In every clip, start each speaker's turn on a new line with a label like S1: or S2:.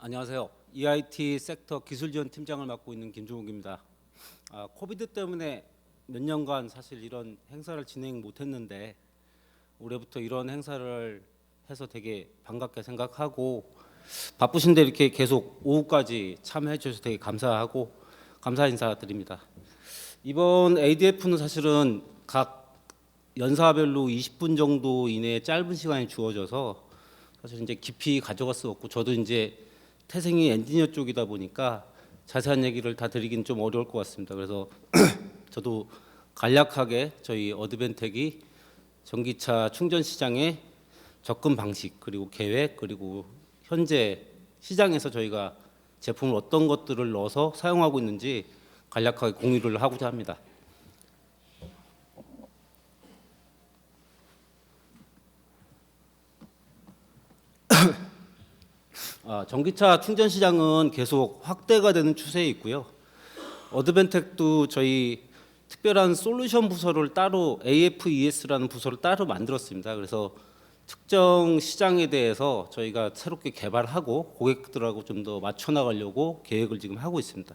S1: 안녕하세요. EIT 섹터 기술지원 팀장을 맡고 있는 김종욱입니다. 코비드 때문에 몇 년간 사실 이런 행사를 진행 못했는데 올해부터 이런 행사를 해서 되게 반갑게 생각하고 바쁘신데 이렇게 계속 오후까지 참여해 주셔서 되게 감사하고 감사 인사드립니다. 이번 ADF는 사실은 각 연사별로 20분 정도 이내에 짧은 시간이 주어져서 사실 이제 깊이 가져갈 수 없고 저도 이제 태생이 엔지니어 쪽이다 보니까 자세한 얘기를 다 드리긴 좀 어려울 것 같습니다. 그래서 저도 간략하게 저희 어드벤텍이 전기차 충전 시장의 접근 방식 그리고 계획 그리고 현재 시장에서 저희가 제품을 어떤 것들을 넣어서 사용하고 있는지 간략하게 공유를 하고자 합니다. 전기차 충전 시장은 계속 확대가 되는 추세에 있고요. 어드벤텍도 저희 특별한 솔루션 부서를 따로 AFES라는 부서를 따로 만들었습니다. 그래서 특정 시장에 대해서 저희가 새롭게 개발하고 고객들하고 좀 더 맞춰 나가려고 계획을 지금 하고 있습니다.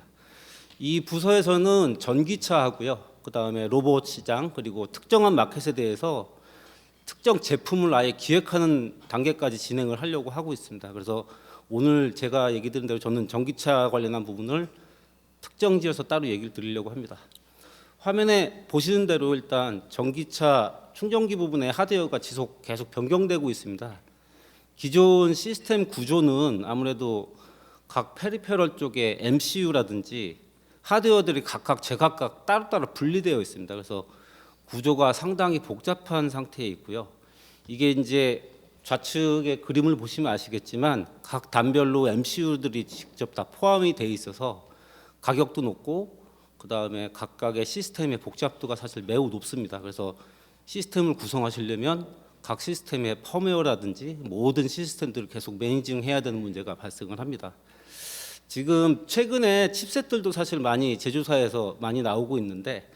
S1: 이 부서에서는 전기차하고요. 그다음에 로봇 시장 그리고 특정한 마켓에 대해서 특정 제품을 아예 기획하는 단계까지 진행을 하려고 하고 있습니다. 그래서 오늘 제가 얘기 드린 대로 저는 전기차 관련한 부분을 특정 지어서 따로 얘기를 드리려고 합니다. 화면에 보시는 대로 일단 전기차 충전기 부분의 하드웨어가 계속 변경되고 있습니다. 기존 시스템 구조는 아무래도 각 페리페럴 쪽에 MCU라든지 하드웨어들이 각각 제각각 따로따로 분리되어 있습니다. 그래서 구조가 상당히 복잡한 상태에 있고요. 이게 이제 좌측의 그림을 보시면 아시겠지만 각 단별로 MCU들이 직접 다 포함이 돼 있어서 가격도 높고 그다음에 각각의 시스템의 복잡도가 사실 매우 높습니다. 그래서 시스템을 구성하시려면 각 시스템의 펌웨어라든지 모든 시스템들을 계속 매니징해야 되는 문제가 발생을 합니다. 지금 최근에 칩셋들도 사실 많이 제조사에서 많이 나오고 있는데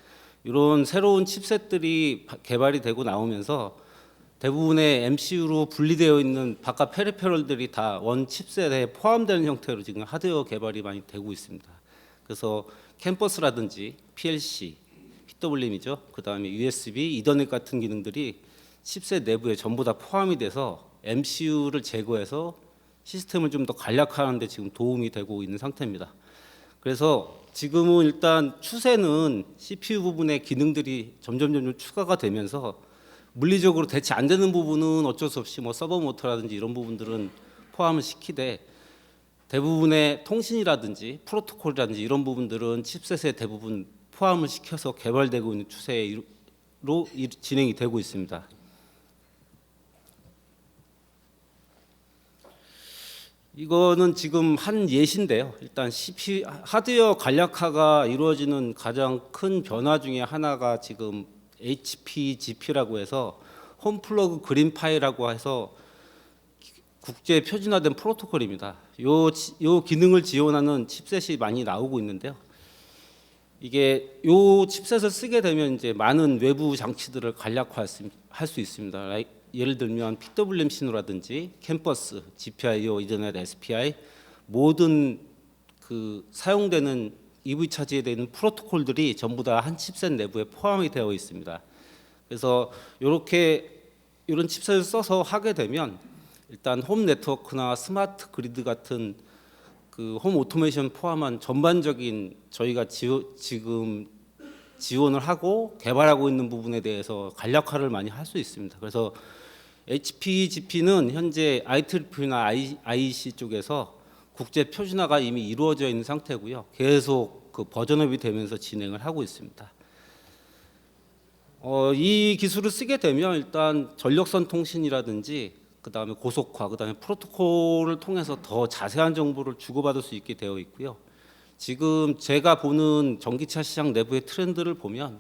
S1: 이런 새로운 칩셋들이 개발이 되고 나오면서 대부분의 MCU로 분리되어 있는 바깥 페리페럴들이 다 원 칩셋에 포함되는 형태로 지금 하드웨어 개발이 많이 되고 있습니다. 그래서 캠퍼스라든지 PLC, PWM이죠. 그다음에 USB, 이더넷 같은 기능들이 칩셋 내부에 전부 다 포함이 돼서 MCU를 제거해서 시스템을 좀 더 간략화하는 데 지금 도움이 되고 있는 상태입니다. 그래서 지금은 일단 추세는 CPU 부분의 기능들이 점점 추가가 되면서 물리적으로 대체 안 되는 부분은 어쩔 수 없이 뭐 서버 모터라든지 이런 부분들은 포함을 시키되 대부분의 통신이라든지 프로토콜이라든지 이런 부분들은 칩셋에 대부분 포함을 시켜서 개발되고 있는 추세로 진행이 되고 있습니다. 이거는 지금 한 예시인데요. 일단 CPU 하드웨어 간략화가 이루어지는 가장 큰 변화 중에 하나가 지금 HPGP라고 해서 홈플러그 그린 파일이라고 해서 국제 표준화된 프로토콜입니다. 요 기능을 지원하는 칩셋이 많이 나오고 있는데요. 이게 요 칩셋을 쓰게 되면 이제 많은 외부 장치들을 간략화할 수 있습니다. 예를 들면 PWM 신호라든지 캠퍼스, GPIO, 이더넷, SPI 모든 그 사용되는 EV 차지에 되는 프로토콜들이 전부 다 한 칩셋 내부에 포함이 되어 있습니다. 그래서 이런 칩셋을 써서 하게 되면 일단 홈 네트워크나 스마트 그리드 같은 그 홈 오토메이션 포함한 전반적인 저희가 지금 지원을 하고 개발하고 있는 부분에 대해서 간략화를 많이 할 수 있습니다. 그래서 HPGP는 현재 IEEE나 IEC 쪽에서 국제 표준화가 이미 이루어져 있는 상태고요. 계속 그 버전업이 되면서 진행을 하고 있습니다. 이 기술을 쓰게 되면 일단 전력선 통신이라든지 그다음에 고속화, 그다음에 프로토콜을 통해서 더 자세한 정보를 주고받을 수 있게 되어 있고요. 지금 제가 보는 전기차 시장 내부의 트렌드를 보면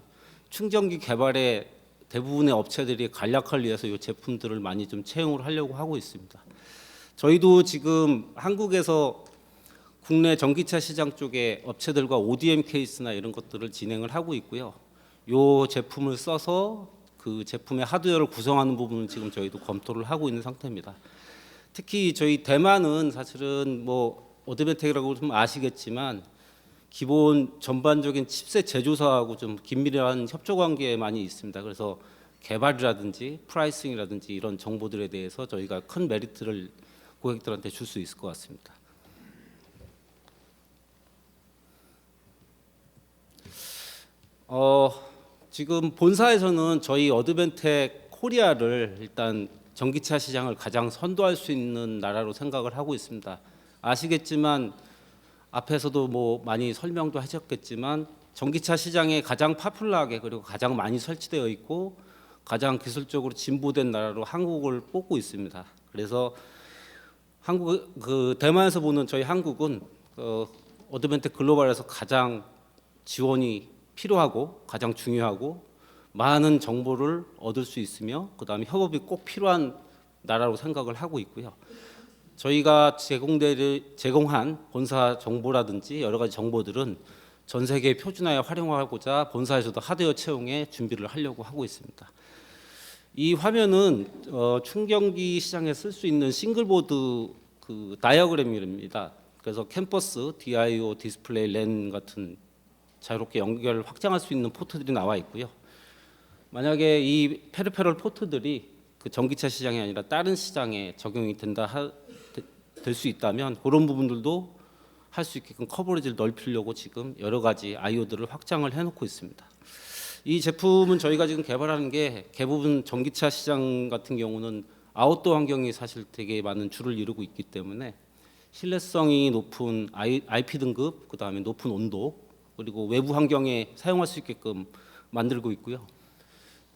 S1: 충전기 개발에 대부분의 업체들이 간략화를 위해서 이 제품들을 많이 좀 채용을 하려고 하고 있습니다. 저희도 지금 한국에서 국내 전기차 시장 쪽에 업체들과 ODM 케이스나 이런 것들을 진행을 하고 있고요. 이 제품을 써서 그 제품의 하드웨어를 구성하는 부분을 지금 저희도 검토를 하고 있는 상태입니다. 특히 저희 대만은 사실은 뭐 어드밴텍이라고 좀 아시겠지만 기본 전반적인 칩셋 제조사하고 좀 긴밀한 협조 관계에 많이 있습니다. 그래서 개발이라든지 프라이싱이라든지 이런 정보들에 대해서 저희가 큰 메리트를 고객들한테 줄 수 있을 것 같습니다. 지금 본사에서는 저희 어드밴텍 코리아를 일단 전기차 시장을 가장 선도할 수 있는 나라로 생각을 하고 있습니다. 아시겠지만 앞에서도 뭐 많이 설명도 하셨겠지만 전기차 시장에 가장 파퓰러하게 그리고 가장 많이 설치되어 있고 가장 기술적으로 진보된 나라로 한국을 뽑고 있습니다. 그래서 한국 대만에서 보는 저희 한국은 어드밴텍 글로벌에서 가장 지원이 필요하고 가장 중요하고 많은 정보를 얻을 수 있으며 그다음에 협업이 꼭 필요한 나라로 생각을 하고 있고요. 저희가 제공한 본사 정보라든지 여러 가지 정보들은 전 세계 표준화에 활용하고자 본사에서도 하드웨어 채용에 준비를 하려고 하고 있습니다. 이 화면은 충전기 시장에 쓸 수 있는 싱글보드 다이어그램입니다. 그래서 캠퍼스, DIO, 디스플레이, 랜 같은 자유롭게 연결 확장할 수 있는 포트들이 나와 있고요. 만약에 이 페리페럴 포트들이 그 전기차 시장이 아니라 다른 시장에 적용이 될 수 있다면 그런 부분들도 할 수 있게끔 커버리지를 넓히려고 지금 여러 가지 IO들을 확장을 해놓고 있습니다. 이 제품은 저희가 지금 개발하는 게 대부분 전기차 시장 같은 경우는 아웃도어 환경이 사실 되게 많은 줄을 이루고 있기 때문에 신뢰성이 높은 IP 등급, 그다음에 높은 온도, 그리고 외부 환경에 사용할 수 있게끔 만들고 있고요.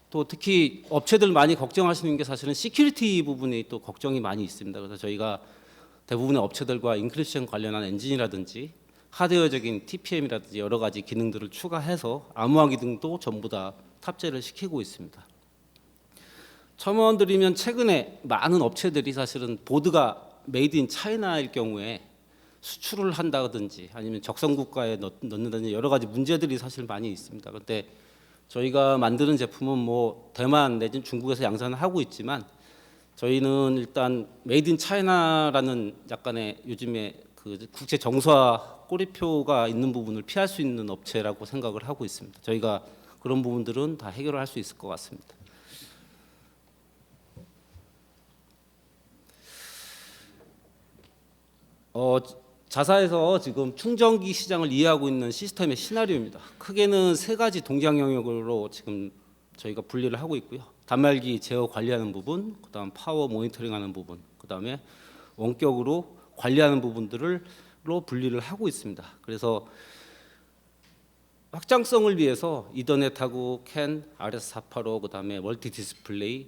S1: 또 특히 업체들 많이 걱정하시는 게 사실은 시큐리티 부분에 또 걱정이 많이 있습니다. 그래서 저희가 대부분의 업체들과 인크립션 관련한 엔진이라든지 하드웨어적인 TPM이라든지 여러 가지 기능들을 추가해서 암호화 기능도 전부 다 탑재를 시키고 있습니다. 첨언드리면 최근에 많은 업체들이 사실은 보드가 메이드 인 차이나일 경우에 수출을 한다든지 아니면 적성 국가에 넣는다든지 여러 가지 문제들이 사실 많이 있습니다. 그런데 저희가 만드는 제품은 뭐 대만 내지는 중국에서 양산을 하고 있지만 저희는 일단 메이드 인 차이나라는 약간의 요즘에 그 국제 정서화 꼬리표가 있는 부분을 피할 수 있는 업체라고 생각을 하고 있습니다. 저희가 그런 부분들은 다 해결을 할 수 있을 것 같습니다. 자사에서 지금 충전기 시장을 이해하고 있는 시스템의 시나리오입니다. 크게는 세 가지 동작 영역으로 지금 저희가 분리를 하고 있고요. 단말기 제어 관리하는 부분, 그다음 파워 모니터링하는 부분, 그다음에 원격으로 관리하는 부분들로 분리를 하고 있습니다. 그래서 확장성을 위해서 이더넷하고 캔, RS485, 그다음에 멀티 디스플레이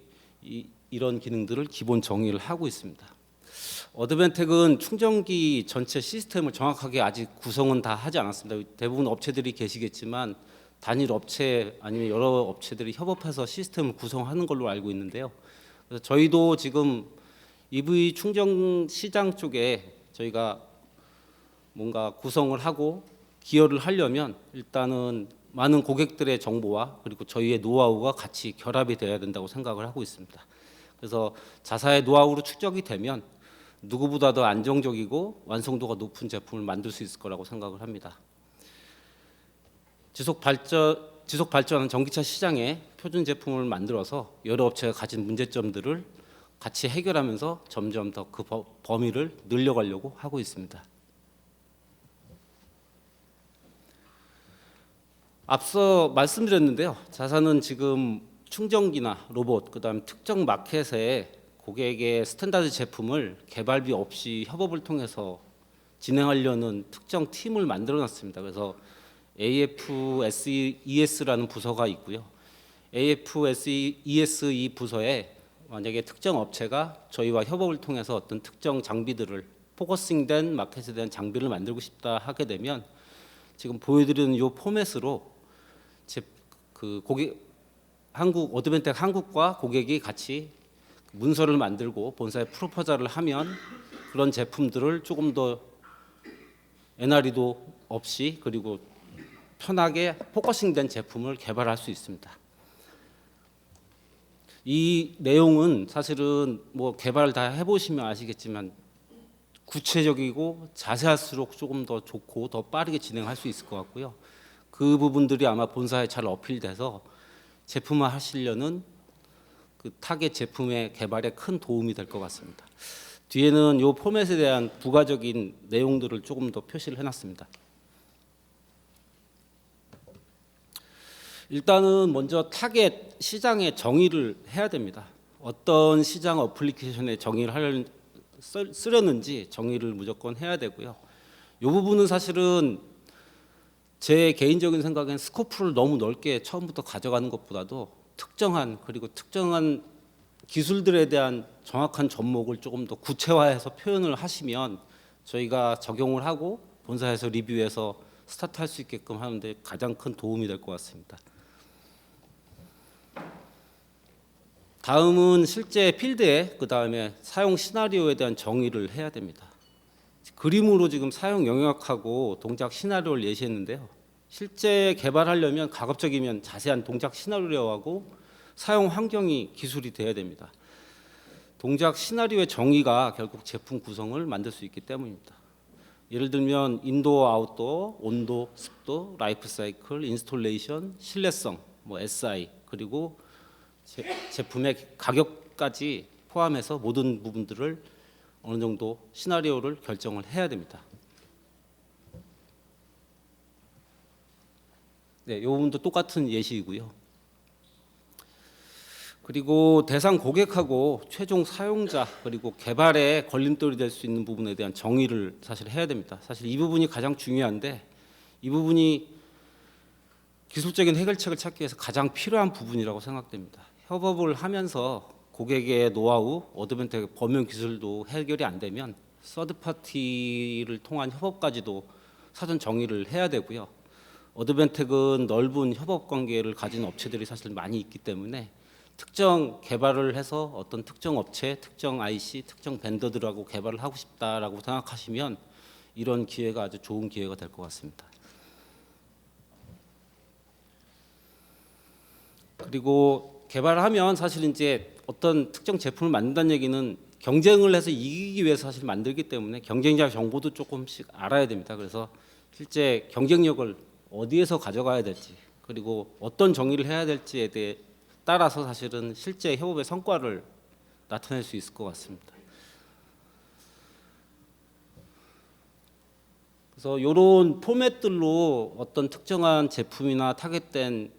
S1: 이런 기능들을 기본 정의를 하고 있습니다. 어드밴텍은 충전기 전체 시스템을 정확하게 아직 구성은 다 하지 않았습니다. 대부분 업체들이 계시겠지만 단일 업체 아니면 여러 업체들이 협업해서 시스템을 구성하는 걸로 알고 있는데요. 그래서 저희도 지금 EV 충전 시장 쪽에 저희가 뭔가 구성을 하고 기여를 하려면 일단은 많은 고객들의 정보와 그리고 저희의 노하우가 같이 결합이 돼야 된다고 생각을 하고 있습니다. 그래서 자사의 노하우로 축적이 되면 누구보다 더 안정적이고 완성도가 높은 제품을 만들 수 있을 거라고 생각을 합니다. 지속 발전하는 전기차 시장에 표준 제품을 만들어서 여러 업체가 가진 문제점들을 같이 해결하면서 점점 더 그 범위를 늘려가려고 하고 있습니다. 앞서 말씀드렸는데요. 자사는 지금 충전기나 로봇, 그다음 특정 마켓에 고객의 스탠다드 제품을 개발비 없이 협업을 통해서 진행하려는 특정 팀을 만들어놨습니다. 그래서 AFSES라는 부서가 있고요. AFSES 이 부서에 만약에 특정 업체가 저희와 협업을 통해서 어떤 특정 장비들을 포커싱된 마켓에 대한 장비를 만들고 싶다 하게 되면 지금 보여드리는 이 포맷으로 어드밴텍 한국과 고객이 같이 문서를 만들고 본사에 프로포절을 하면 그런 제품들을 조금 더 NRE도 없이 그리고 편하게 포커싱된 제품을 개발할 수 있습니다. 이 내용은 사실은 뭐 개발 다 해보시면 아시겠지만 구체적이고 자세할수록 조금 더 좋고 더 빠르게 진행할 수 있을 것 같고요. 그 부분들이 아마 본사에 잘 어필돼서 제품화 하시려는 그 타겟 제품의 개발에 큰 도움이 될 것 같습니다. 뒤에는 이 포맷에 대한 부가적인 내용들을 조금 더 표시를 해놨습니다. 일단은 먼저 타겟 시장의 정의를 해야 됩니다. 어떤 시장 어플리케이션에 정의를 쓰려는지 정의를 무조건 해야 되고요. 이 부분은 사실은 제 개인적인 생각엔 스코프를 너무 넓게 처음부터 가져가는 것보다도 특정한 기술들에 대한 정확한 접목을 조금 더 구체화해서 표현을 하시면 저희가 적용을 하고 본사에서 리뷰해서 스타트할 수 있게끔 하는데 가장 큰 도움이 될 것 같습니다. 다음은 실제 필드에 그다음에 사용 시나리오에 대한 정의를 해야 됩니다. 그림으로 지금 사용 영역하고 동작 시나리오를 예시했는데요. 실제 개발하려면 가급적이면 자세한 동작 시나리오하고 사용 환경이 기술이 돼야 됩니다. 동작 시나리오의 정의가 결국 제품 구성을 만들 수 있기 때문입니다. 예를 들면 인도어, 아웃도어, 온도, 습도, 라이프 사이클, 인스톨레이션, 신뢰성, 뭐 SI 그리고 제품의 가격까지 포함해서 모든 부분들을 어느 정도 시나리오를 결정을 해야 됩니다. 네, 이 부분도 똑같은 예시이고요. 그리고 대상 고객하고 최종 사용자 그리고 개발에 걸림돌이 될 수 있는 부분에 대한 정의를 사실 해야 됩니다. 사실 이 부분이 가장 중요한데 이 부분이 기술적인 해결책을 찾기 위해서 가장 필요한 부분이라고 생각됩니다. 협업을 하면서 고객의 노하우, 어드밴텍 범용 기술도 해결이 안 되면 서드 파티를 통한 협업까지도 사전 정의를 해야 되고요. 어드밴텍은 넓은 협업 관계를 가진 업체들이 사실 많이 있기 때문에 특정 개발을 해서 어떤 특정 업체, 특정 IC, 특정 벤더들하고 개발을 하고 싶다라고 생각하시면 이런 기회가 아주 좋은 기회가 될 것 같습니다. 그리고 개발하면 사실 이제 어떤 특정 제품을 만든다는 얘기는 경쟁을 해서 이기기 위해서 사실 만들기 때문에 경쟁자 정보도 조금씩 알아야 됩니다. 그래서 실제 경쟁력을 어디에서 가져가야 될지 그리고 어떤 정의를 해야 될지에 대해 따라서 사실은 실제 협업의 성과를 나타낼 수 있을 것 같습니다. 그래서 이런 포맷들로 어떤 특정한 제품이나 타겟된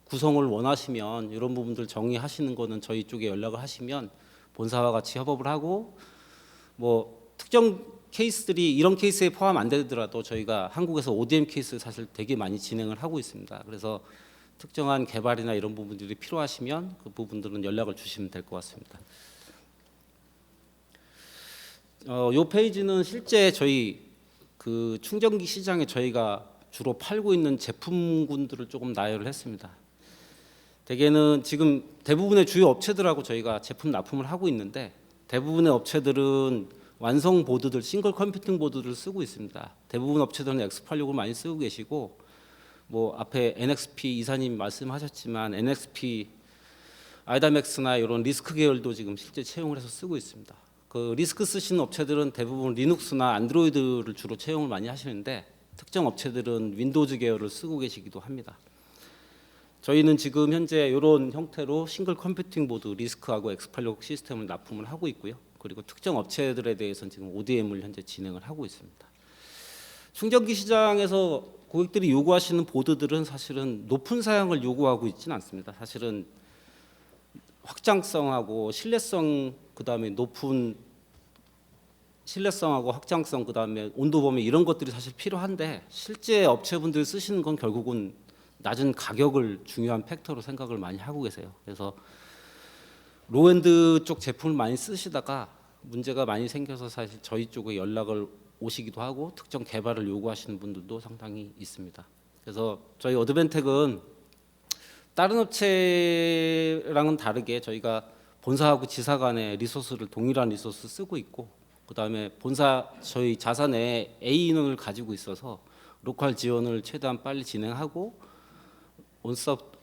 S1: 구성을 원하시면 이런 부분들 정의하시는 거는 저희 쪽에 연락을 하시면 본사와 같이 협업을 하고 뭐 특정 케이스들이 이런 케이스에 포함 안 되더라도 저희가 한국에서 ODM 케이스 사실 되게 많이 진행을 하고 있습니다. 그래서 특정한 개발이나 이런 부분들이 필요하시면 그 부분들은 연락을 주시면 될 것 같습니다. 이 페이지는 실제 저희 그 충전기 시장에 저희가 주로 팔고 있는 제품군들을 조금 나열을 했습니다. 대개는 지금 대부분의 주요 업체들하고 저희가 제품 납품을 하고 있는데 대부분의 업체들은 완성 보드들, 싱글 컴퓨팅 보드를 쓰고 있습니다. 대부분 업체들은 X86을 많이 쓰고 계시고 뭐 앞에 NXP 이사님 말씀하셨지만 NXP 아이다맥스나 이런 리스크 계열도 지금 실제 채용을 해서 쓰고 있습니다. 그 리스크 쓰시는 업체들은 대부분 리눅스나 안드로이드를 주로 채용을 많이 하시는데 특정 업체들은 윈도우즈 계열을 쓰고 계시기도 합니다. 저희는 지금 현재 이런 형태로 싱글 컴퓨팅 보드 리스크하고 X86 시스템을 납품을 하고 있고요. 그리고 특정 업체들에 대해서는 지금 ODM을 현재 진행을 하고 있습니다. 충전기 시장에서 고객들이 요구하시는 보드들은 사실은 높은 사양을 요구하고 있지는 않습니다. 사실은 확장성하고 신뢰성 그다음에 높은 신뢰성하고 확장성 그다음에 온도 범위 이런 것들이 사실 필요한데 실제 업체분들 쓰시는 건 결국은 낮은 가격을 중요한 팩터로 생각을 많이 하고 계세요. 그래서 로엔드 쪽 제품을 많이 쓰시다가 문제가 많이 생겨서 사실 저희 쪽에 연락을 오시기도 하고 특정 개발을 요구하시는 분들도 상당히 있습니다. 그래서 저희 어드밴텍은 다른 업체랑은 다르게 저희가 본사하고 지사 간의 리소스를 동일한 리소스 쓰고 있고 그다음에 본사 저희 자산에 A 인원을 가지고 있어서 로컬 지원을 최대한 빨리 진행하고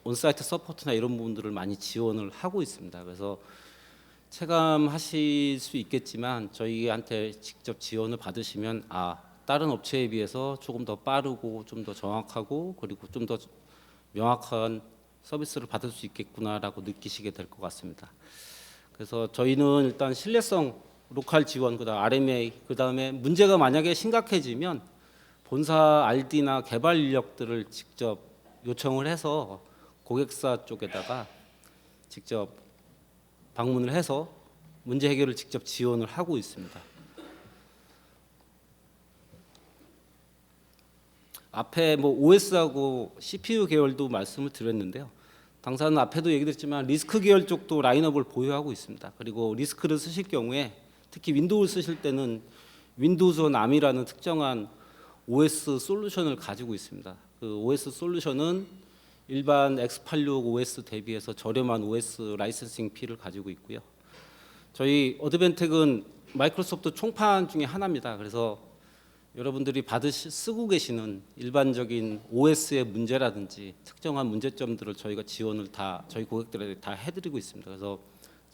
S1: 온사이트 서포트나 이런 부분들을 많이 지원을 하고 있습니다. 그래서 체감하실 수 있겠지만 저희한테 직접 지원을 받으시면 다른 업체에 비해서 조금 더 빠르고 좀 더 정확하고 그리고 좀 더 명확한 서비스를 받을 수 있겠구나라고 느끼시게 될 것 같습니다. 그래서 저희는 일단 신뢰성, 로컬 지원, 그다음 RMA, 그다음에 문제가 만약에 심각해지면 본사 RD나 개발 인력들을 직접 요청을 해서 고객사 쪽에다가 직접 방문을 해서 문제 해결을 직접 지원을 하고 있습니다. 앞에 뭐 OS하고 CPU 계열도 말씀을 드렸는데요. 당사는 앞에도 얘기했지만 리스크 계열 쪽도 라인업을 보유하고 있습니다. 그리고 리스크를 쓰실 경우에 특히 윈도우를 쓰실 때는 윈도우즈 온 ARM이라는 특정한 OS 솔루션을 가지고 있습니다. 그 OS 솔루션은 일반 x86 OS 대비해서 저렴한 OS 라이센싱 피를 가지고 있고요. 저희 어드벤텍은 마이크로소프트 총판 중에 하나입니다. 그래서 여러분들이 쓰고 계시는 일반적인 OS의 문제라든지 특정한 문제점들을 저희가 지원을 저희 고객들에게 다 해드리고 있습니다. 그래서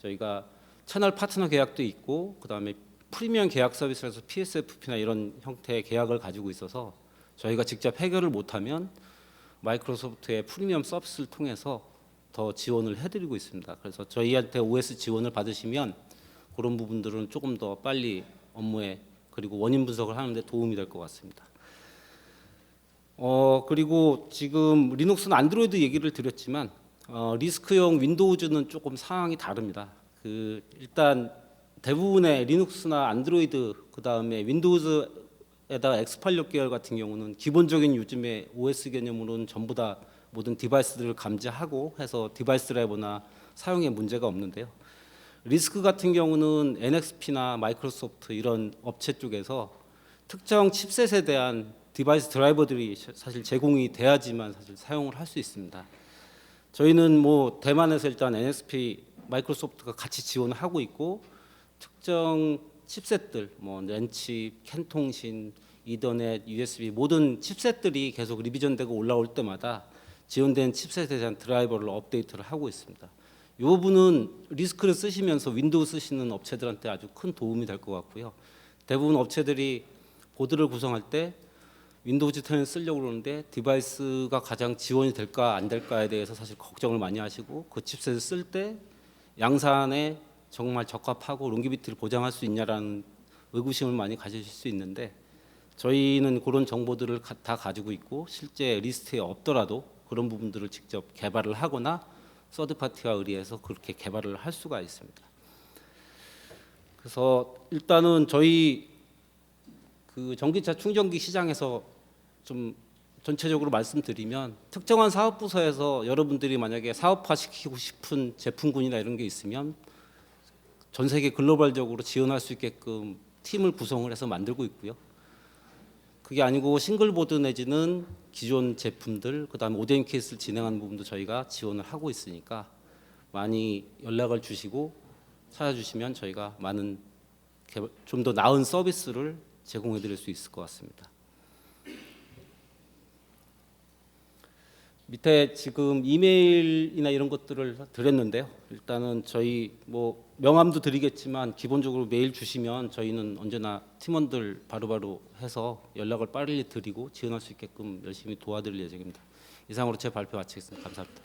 S1: 저희가 채널 파트너 계약도 있고 그다음에 프리미엄 계약 서비스에서 PSFP나 이런 형태의 계약을 가지고 있어서 저희가 직접 해결을 못하면 마이크로소프트의 프리미엄 서비스를 통해서 더 지원을 해드리고 있습니다. 그래서 저희한테 OS 지원을 받으시면 그런 부분들은 조금 더 빨리 업무에 그리고 원인 분석을 하는데 도움이 될 것 같습니다. 그리고 지금 리눅스는 안드로이드 얘기를 드렸지만 리스크용 윈도우즈는 조금 상황이 다릅니다. 일단 대부분의 리눅스나 안드로이드 그다음에 윈도우즈에다가 x86 계열 같은 경우는 기본적인 요즘의 OS 개념으로는 전부 다 모든 디바이스들을 감지하고 해서 디바이스 드라이버나 사용에 문제가 없는데요. 리스크 같은 경우는 NXP나 마이크로소프트 이런 업체 쪽에서 특정 칩셋에 대한 디바이스 드라이버들이 사실 제공이 돼야지만 사실 사용을 할 수 있습니다. 저희는 뭐 대만에서 일단 NXP, 마이크로소프트가 같이 지원을 하고 있고 특정 칩셋들, 뭐 랜칩, 캔통신, 이더넷, USB 모든 칩셋들이 계속 리비전되고 올라올 때마다 지원된 칩셋에 대한 드라이버를 업데이트를 하고 있습니다. 이 부분은 리스크를 쓰시면서 윈도우 쓰시는 업체들한테 아주 큰 도움이 될 것 같고요. 대부분 업체들이 보드를 구성할 때 윈도우즈 10을 쓰려고 그러는데 디바이스가 가장 지원이 될까 안 될까에 대해서 사실 걱정을 많이 하시고 그 칩셋을 쓸 때 양산에 정말 적합하고 롱기비티를 보장할 수 있냐라는 의구심을 많이 가지실 수 있는데 저희는 그런 정보들을 다 가지고 있고 실제 리스트에 없더라도 그런 부분들을 직접 개발을 하거나 서드파티와 의뢰해서 그렇게 개발을 할 수가 있습니다. 그래서 일단은 저희 전기차 충전기 시장에서 좀 전체적으로 말씀드리면 특정한 사업 부서에서 여러분들이 만약에 사업화시키고 싶은 제품군이나 이런 게 있으면 전 세계 글로벌적으로 지원할 수 있게끔 팀을 구성을 해서 만들고 있고요. 그게 아니고 싱글보드 내지는 기존 제품들 그다음에 ODM 케이스를 진행하는 부분도 저희가 지원을 하고 있으니까 많이 연락을 주시고 찾아주시면 저희가 많은 좀 더 나은 서비스를 제공해 드릴 수 있을 것 같습니다. 밑에 지금 이메일이나 이런 것들을 드렸는데요. 일단은 저희 뭐 명함도 드리겠지만 기본적으로 메일 주시면 저희는 언제나 팀원들 바로바로 해서 연락을 빨리 드리고 지원할 수 있게끔 열심히 도와드릴 예정입니다. 이상으로 제 발표 마치겠습니다. 감사합니다.